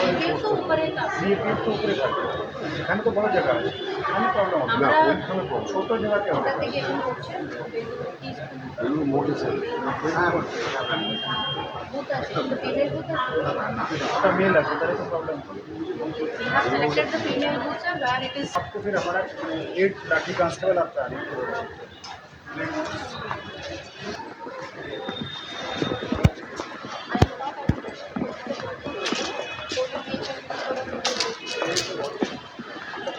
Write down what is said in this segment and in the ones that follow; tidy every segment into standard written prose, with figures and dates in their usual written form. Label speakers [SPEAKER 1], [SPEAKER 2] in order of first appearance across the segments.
[SPEAKER 1] CAPF তো উপরে থাকে,
[SPEAKER 2] সিএপিএফ তো উপরে থাকে, এখানে তো বড় জায়গা আছে, এখানে প্রবলেম হবে না, ওইখানে ছোটো জায়গাতে হবে।
[SPEAKER 1] কোথা থেকে এখন করছেন বুথ আছে, ফিমেল বুথ আছে।
[SPEAKER 2] ওটা মেল আছে, তাহলে তো प्रॉब्लम হবে।
[SPEAKER 1] We have selected the female booth, sir, where it is
[SPEAKER 2] आपको फिर हमारा 8 लाठी कांस्टेबल आपका आने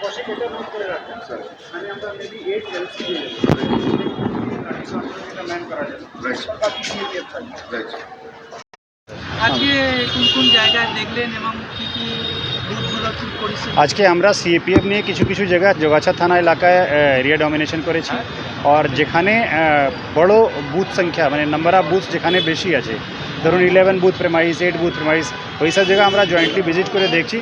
[SPEAKER 2] কষে কেটে নোট করে রাখবেন স্যার, মানে আমরা মেবি 8 এলসি দিয়ে লাঠি কাঁচকোটা ম্যান করা যাবে, বাকি সিএপিএফ থাকবে।
[SPEAKER 3] আজকে কোন কোন জায়গায় দেখলেন এবং কী কী বুথগুলো ঠিক করেছেন?
[SPEAKER 4] আজকে আমরা সিএপিএফ নিয়ে কিছু কিছু জায়গা জগাছা থানা এলাকায় এরিয়া ডমিনেশন করেছি, আর যেখানে বড় বুথ সংখ্যা মানে নাম্বার অফ বুথ যেখানে বেশি আছে, ধরুন 11 বুথ প্রেমাইস, 8 বুথ প্রেমাইস, ওই সব জায়গা আমরা জয়েন্টলি ভিজিট করে দেখছি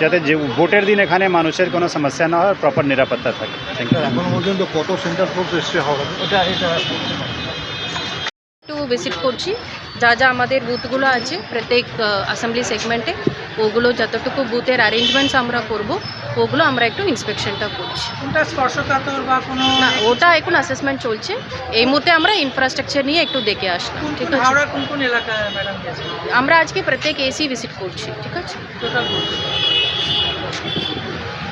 [SPEAKER 4] যাতে যে ভোটের দিন এখানে মানুষের কোনো সমস্যা না হয়, প্রপার নিরাপত্তা থাকে। Thank you.
[SPEAKER 2] এখনো পর্যন্ত কত সেন্টার ফোর্স এসছে হবে?
[SPEAKER 3] এটা
[SPEAKER 5] একটু ভিজিট করছি, যা যা আমাদের বুথগুলো আছে প্রত্যেক অ্যাসেম্বলি সেগমেন্টে, ওগুলো যতটুকু বুথের অ্যারেঞ্জমেন্টস আমরা করব ওগুলো আমরা একটু ইন্সপেকশনটা করছি।
[SPEAKER 3] কোনটা স্পর্শকাতর বা কোনো
[SPEAKER 5] না, ওটা এখন অ্যাসেসমেন্ট চলছে, এই মুহূর্তে আমরা ইনফ্রাস্ট্রাকচার নিয়ে একটু দেখে আসলাম। ঠিক আছে,
[SPEAKER 3] হাওড়ার কোন কোন এলাকায় ম্যাডাম গেছে
[SPEAKER 5] আমরা আজকে প্রত্যেক এসি ভিজিট করছি। ঠিক আছে,
[SPEAKER 3] টোটাল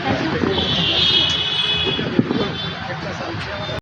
[SPEAKER 5] থ্যাংক ইউ।